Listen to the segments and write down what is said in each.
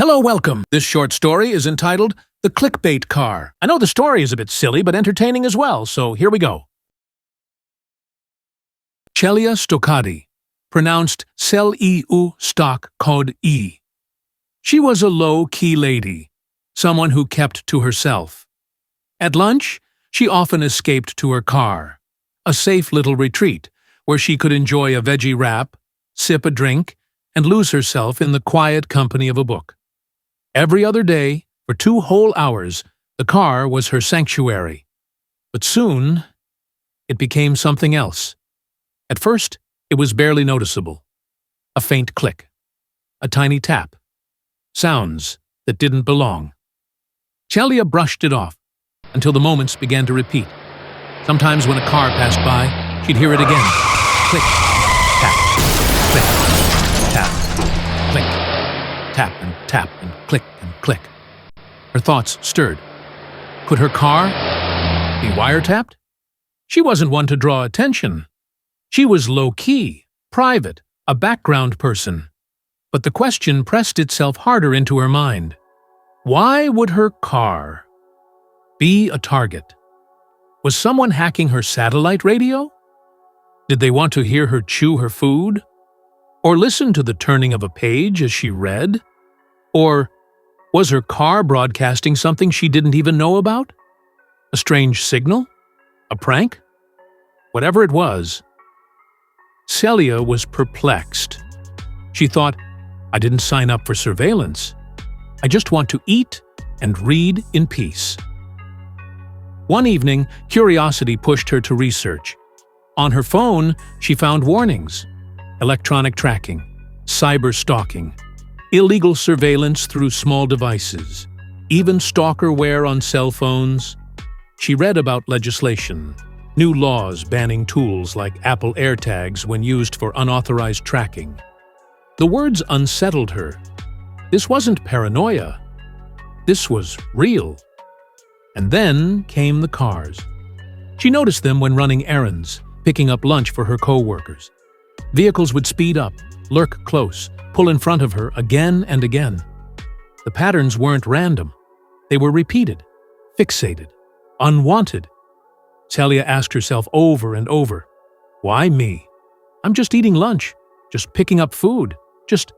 Hello, welcome. This short story is entitled The Clickbait Car. I know the story is a bit silly, but entertaining as well, so here we go. Celia Stoccati, pronounced Cel-E-U stock code E. She was a low-key lady, someone who kept to herself. At lunch, she often escaped to her car, a safe little retreat where she could enjoy a veggie wrap, sip a drink, and lose herself in the quiet company of a book. Every other day, for 2 whole hours, the car was her sanctuary. But soon, it became something else. At first, it was barely noticeable. A faint click. A tiny tap. Sounds that didn't belong. Celia brushed it off until the moments began to repeat. Sometimes when a car passed by, she'd hear it again. Click, tap, click, tap, click, tap and click and click. Her thoughts stirred. Could her car be wiretapped? She wasn't one to draw attention. She was low-key, private, a background person. But the question pressed itself harder into her mind. Why would her car be a target? Was someone hacking her satellite radio? Did they want to hear her chew her food? Or listen to the turning of a page as she read? Or was her car broadcasting something she didn't even know about? A strange signal? A prank? Whatever it was, Celia was perplexed. She thought, I didn't sign up for surveillance. I just want to eat and read in peace. One evening, curiosity pushed her to research. On her phone, she found warnings: electronic tracking, cyber stalking, illegal surveillance through small devices, even stalkerware on cell phones. She read about legislation, new laws banning tools like Apple AirTags when used for unauthorized tracking. The words unsettled her. This wasn't paranoia. This was real. And then came the cars. She noticed them when running errands, picking up lunch for her co-workers. Vehicles would speed up, lurk close, pull in front of her again and again. The patterns weren't random. They were repeated, fixated, unwanted. Celia asked herself over and over, why me? I'm just eating lunch, just picking up food, just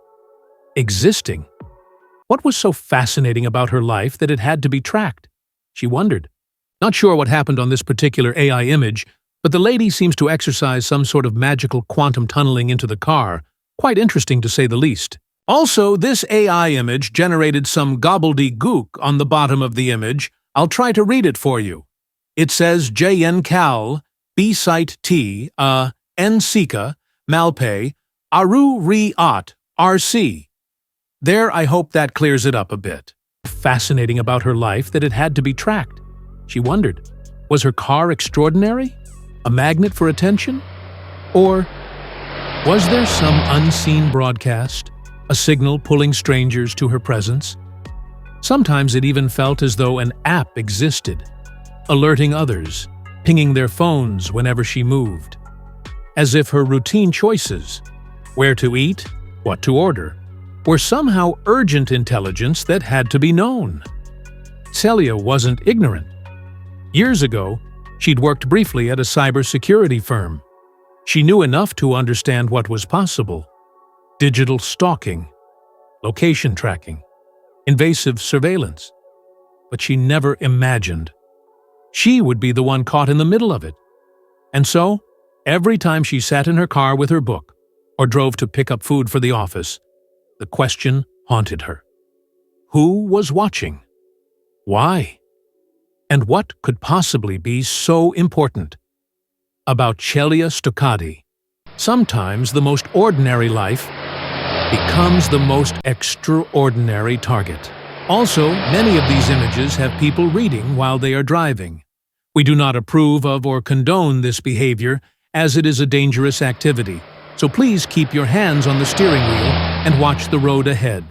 existing. What was so fascinating about her life that it had to be tracked? She wondered. Not sure what happened on this particular AI image, but the lady seems to exercise some sort of magical quantum tunneling into the car. Quite interesting to say the least. Also, this AI image generated some gobbledygook on the bottom of the image. I'll try to read it for you. It says JN Cal, B Site T, N Sika, Malpay, Aru Ri Ot, RC. There, I hope that clears it up a bit. Fascinating about her life that it had to be tracked. She wondered, was her car extraordinary? A magnet for attention? Or was there some unseen broadcast, a signal pulling strangers to her presence? Sometimes it even felt as though an app existed, alerting others, pinging their phones whenever she moved. As if her routine choices, where to eat, what to order, were somehow urgent intelligence that had to be known. Celia wasn't ignorant. Years ago, she'd worked briefly at a cybersecurity firm. She knew enough to understand what was possible: digital stalking, location tracking, invasive surveillance. But she never imagined she would be the one caught in the middle of it. And so, every time she sat in her car with her book or drove to pick up food for the office, the question haunted her. Who was watching? Why? And what could possibly be so important? About Celia Stoccati. Sometimes the most ordinary life becomes the most extraordinary target. Also, many of these images have people reading while they are driving. We do not approve of or condone this behavior, as it is a dangerous activity. So please keep your hands on the steering wheel and watch the road ahead.